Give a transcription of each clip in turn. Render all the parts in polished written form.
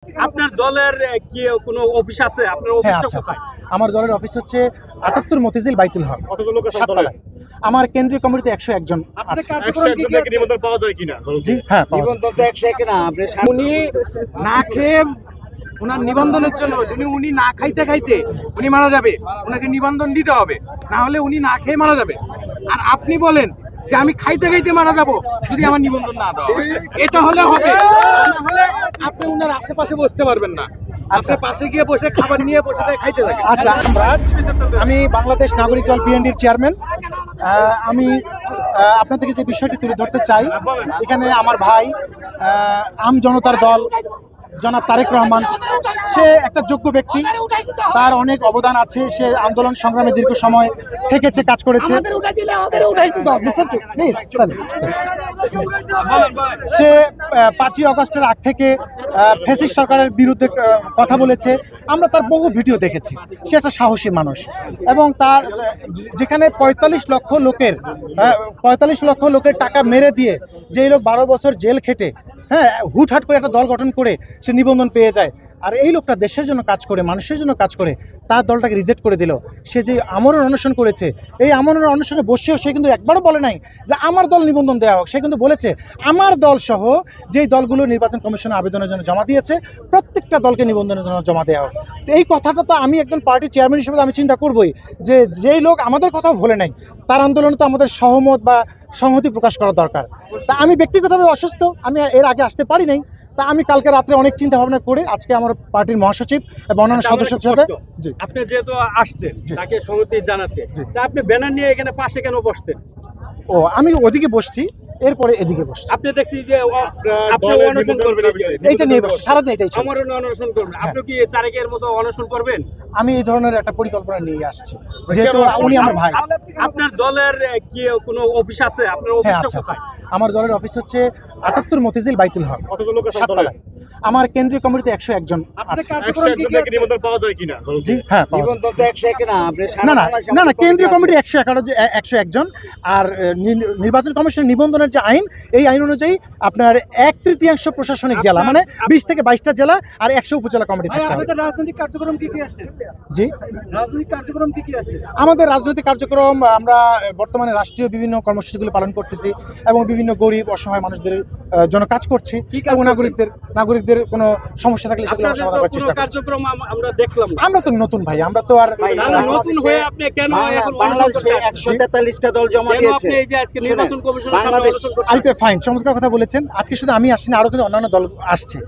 আপনার দলের কি কোনো অফিস আছে? আপনার অফিসটা কোথায়? আমার দলের অফিস হচ্ছে ৭৮ মতিঝিল বাইতুল হক। কতগুলো লোক আছে দলে? সাততলায়। আমার কেন্দ্রীয় কমিটিতে ১০১ জন আপনার আছে। কার্যক্রম কি কি নিবন্ধন পাওয়া যায় কিনা? জি হ্যাঁ, পাওয়া যায়। নিবন্ধন তো 101 না, আপনি উনি না খেয়ে ওনার নিবন্ধনের জন্য উনি না খাইতে খাইতে উনি মারা যাবে, ওনাকে নিবন্ধন দিতে হবে, না হলে উনি না খেয়ে মারা যাবে। আর আপনি বলেন যে আমি খাইতে খাইতে মারা যাব যদি আমার নিবন্ধন না দেওয়া হয়। এটা হলে হবে, না হলে আপনি ওনার আশেপাশে বসতে পারবেন না। আপনি পাশে গিয়ে বসে খাবার নিয়ে বসে তাই খাইতে থাকেন। আচ্ছা, আমি বাংলাদেশ নাগরিক দল বিএনডির চেয়ারম্যান। আমি আপনাদেরকে যে বিষয়টি তুলে ধরতে চাই, এখানে আমার ভাই আম জনতার দল জনাব তারেক রহমান, সে একটা যোগ্য ব্যক্তি, তার অনেক অবদান আছে। সে আন্দোলন সংগ্রামে দীর্ঘ সময় থেকেছে, কাজ করেছে। সে ৫ই আগস্টের আগ থেকে ফ্যাসিস্ট সরকারের বিরুদ্ধে কথা বলেছে। আমরা তার বহু ভিডিও দেখেছি। সে একটা সাহসী মানুষ, এবং তার যেখানে ৪৫ লক্ষ লোকের টাকা মেরে দিয়ে যেই লোক ১২ বছর জেল খেটে হুটহাট করে একটা দল গঠন করে সে নিবন্ধন পেয়ে যায়, আর এই লোকটা দেশের জন্য কাজ করে, মানুষের জন্য কাজ করে, তার দলটাকে রিজেক্ট করে দিল। সে যে আমরণ অনশন করেছে, এই আমরণ অনশনে বসেও সে কিন্তু একবারও বলে নাই যে আমার দল নিবন্ধন দেওয়া হোক। সে কিন্তু বলেছে আমার দল সহ যেই দলগুলো নির্বাচন কমিশনে আবেদনের জন্য জমা দিয়েছে প্রত্যেকটা দলকে নিবন্ধনের জন্য জমা দেওয়া হোক। এই কথাটা তো আমি একজন পার্টি চেয়ারম্যান হিসেবে আমি চিন্তা করবই যে যেই লোক আমাদের কথাও বলে নাই, তার আন্দোলনে তো আমাদের সহমত বা সংহতি প্রকাশ করা দরকার। তা আমি ব্যক্তিগতভাবে অসুস্থ, আমি এর আগে আসতে পারি নাই। তা আমি কালকে রাত্রে অনেক চিন্তা ভাবনা করে আজকে আমার পার্টির মহাসচিব এবং অন্যান্য সদস্যের সাথে আপনি যেহেতু আসছেন তাকে সংহতি জানাতে, তা আপনি ব্যানার নিয়ে এখানে পাশে কেন বসছেন? আমি ওদিকে বসছি, এরপরে এদিকে বসছি। আপনি দেখছি যে আপনি অনশন করবেন, এইটা নিয়ে বসছি সারাদিন, এটাই ছিল। আমারও অনশন করবেন। আপনি কি তারেকের মতো অনশন করবেন? আমি এই ধরনের একটা পরিকল্পনা নিয়ে আসছি, যেহেতু উনি আমার ভাই। আপনার দলের কি কোনো অফিস আছে? আপনার হ্যাঁ অফিসটা আছে। কোথায়? আমার দলের অফিস হচ্ছে ৭৮ মতিঝিল বাইতুল হক। কতগুলো লোক আছে দলে? সাততলায়। আমার কেন্দ্রীয় কমিটিতে ১০১ জন আপনার আছে। কার্যক্রম কি কি নিবন্ধন পাওয়া যায় কিনা? জি হ্যাঁ, পাওয়া যায়। নিবন্ধন তো 101 না, আপনি না, কেন্দ্রীয় কমিটি ১০১ জন, আর নির্বাচন কমিশনের নিবন্ধনের যে আইন, এই আইন অনুযায়ী আপনার ১/৩ প্রশাসনিক জেলা, মানে ২০ থেকে ২২টা জেলা আর ১০০ উপজেলা কমিটি থাকতে হবে। রাজনৈতিক কার্যক্রম কি কি আছে? জি, রাজনৈতিক কার্যক্রম কি কি আছে? আমাদের রাজনৈতিক কার্যক্রম, আমরা বর্তমানে রাষ্ট্রীয় বিভিন্ন কর্মসূচিগুলো পালন করতেছি এবং বিভিন্ন গরিব অসহায় মানুষদের জন্য কাজ করছি, এবং নাগরিকদের কোনো সমস্যা থাকলে সেগুলো সমাধান করার চেষ্টা করছি। কার্যক্রম আমরা দেখলাম না। আমরা তো নতুন ভাই, আমরা তো আর নতুন হয়ে আপনি কেন এখন বাংলাদেশে 143টা দল জমা দিয়েছে। আপনি এই যে আজকে নির্বাচন কমিশনের সামনে বাংলাদেশ অনশন করছেন? আরেকটা ফাইন, চমৎকার কথা বলেছেন। আজকে শুধু আমি আসছি না, আরও কিন্তু অন্যান্য দল আসছে।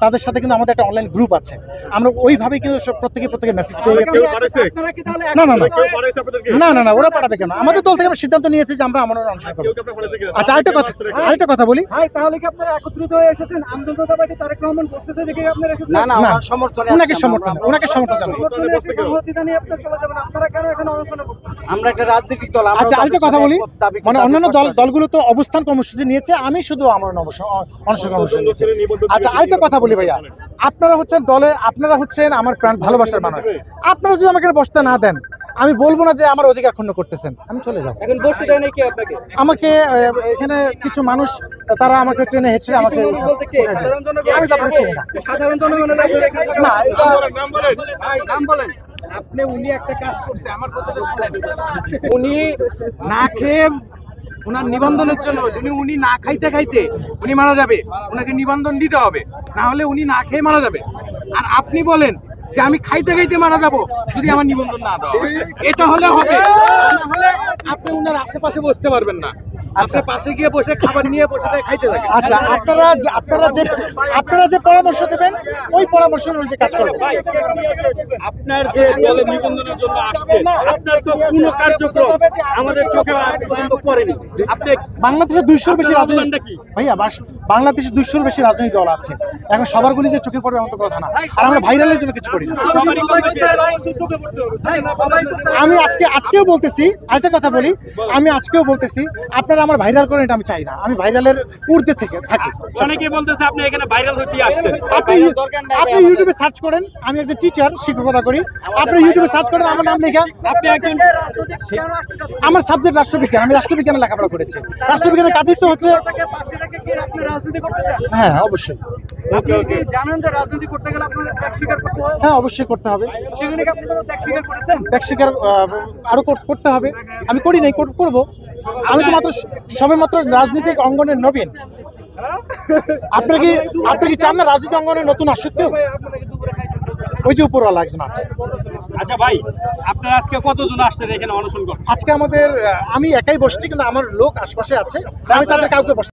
তাদের সাথে কিন্তু আমাদের একটা অনলাইন গ্রুপ আছে। আমরা ওইভাবে কিন্তু প্রত্যেকে মেসেজ পেয়ে গেছি। আপনারা কি তাহলে না, ওরা পাঠাবে কেন? আমাদের দল থেকে আমরা সিদ্ধান্ত নিয়েছি যে আমরা আমার অনশন করবো। আচ্ছা, আরেকটা কথা বলি। ভাই, তাহলে কি আপনারা একত্রিত হয়ে এসেছেন? আমজনতা পার্টি তারেক রহমান বসতে দেখে আপনারা এসেছেন? না, না, ওনার সমর্থনে ওনাকে আসছি সমর্থন আমরা। ওনাকে সমর্থন জানাবো। সংহতি জানিয়ে আপনারা চলে যাবেন। আপনারা কেন এখন অনশনে বসছেন? আমরা একটা রাজনৈতিক দল। আমরা আচ্ছা, আরেকটা কথা বলি, দাবি মানে অন্যান্য প্রকাশ করি। দলগুলো তো অবস্থান কর্মসূচি নিয়েছে, আমি শুধু আমার অনশন কর্মসূচি নিয়েছি। আচ্ছা, আরেকটা কথা বলি ভাইয়া, আপনারা হচ্ছেন আমার প্রাণ ভালোবাসার মানুষ। আপনারা যদি আমাকে বসতে না দেন, আমি বলবো না যে আমার অধিকার ক্ষুণ্ণ করতেছেন, আমি চলে যাবো। এখন বসতে দেয় নাকি আপনাকে? আমাকে এখানে কিছু মানুষ, তারা আমাকে ট্রেনে হেঁচড়ে আমাকে বলতে কে? সাধারণ জনগণ? আমি তাদের চিনি না। সাধারণ জনগণের না, এটা নাম বলেন। আপনি উনি একটা কাজ করতে, আমার কথাটা শুনেন। উনি না খেয়ে ওনার নিবন্ধনের জন্য উনি না খাইতে খাইতে উনি মারা যাবে, ওনাকে নিবন্ধন দিতে হবে, না হলে উনি না খেয়ে মারা যাবে। আর আপনি বলেন যে আমি খাইতে খাইতে মারা যাব যদি আমার নিবন্ধন না দেওয়া হয়। এটা হলে হবে, না হলে আপনি ওনার আশেপাশে বসতে পারবেন না। আপনি পাশে গিয়ে বসে খাবার নিয়ে বসে তাই খাইতে থাকেন। আচ্ছা, আপনারা যে পরামর্শ দেবেন, ওই পরামর্শ অনুযায়ী কাজ করবেন। আপনার যে দলে নিবন্ধনের জন্য আসছেন, আপনার তো কোনো কার্যক্রম আমাদের চোখে আজ পর্যন্ত পড়েনি। আপনি বাংলাদেশে 200-র বেশি আপনার রাজনৈতিক অবদানটা কি? ভাইয়া, বাংলাদেশে 200-র বেশি রাজনৈতিক দল আছে। এখন সবারগুলি যে চোখে পড়বে এমন তো কথা না, আর আমরা ভাইরালের জন্য কিছু করি না। সবারই চোখে পড়তে হবে। আমি আজকেও বলতেছি, আরেকটা কথা বলি, আমি আজকেও বলতেছি, আপনারা আমার ভাইরাল করেন, এটা আমি চাই না। আমি ভাইরালের ঊর্ধ্বে থেকে থাকি। অনেকে বলতেছে আপনি এখানে ভাইরাল হতে আসছেন। আপনি ইউটিউবে সার্চ করেন, আমি একজন টিচার, শিক্ষকতা করি। আপনি ইউটিউবে সার্চ করেন আমার নাম লেখা, আপনি একজন আমার সাবজেক্ট রাষ্ট্রবিজ্ঞান, আমি রাষ্ট্রবিজ্ঞানে লেখাপড়া করেছি। রাষ্ট্রবিজ্ঞানের কাজই তো হচ্ছে, পাশে রেখে কি আপনি রাজনীতি করতে চান? হ্যাঁ অবশ্যই। ওকে ওকে জানেন যে রাজনীতি করতে গেলে আপনাদের ত্যাগ স্বীকার করতে হয়? হ্যাঁ, অবশ্যই করতে হবে। সেখানে কি আপনি কোনো ত্যাগ স্বীকার করেছেন? ত্যাগ স্বীকার আরো করতে হবে। আমি করি নাই, করবো। আমি তো মাত্র সবে মাত্র রাজনৈতিক অঙ্গনের নবীন। আপনি কি চান না রাজনৈতিক অঙ্গনে নতুন আসুক কেউ? ওই যে উপরওয়ালা একজন আছে। আচ্ছা ভাই, আপনারা আজকে কতজন আসছেন এখানে অনশন করতে? আজকে আমি একাই বসছি, কিন্তু আমার লোক আশপাশে আছে, আমি তাদের কাউকে বসতে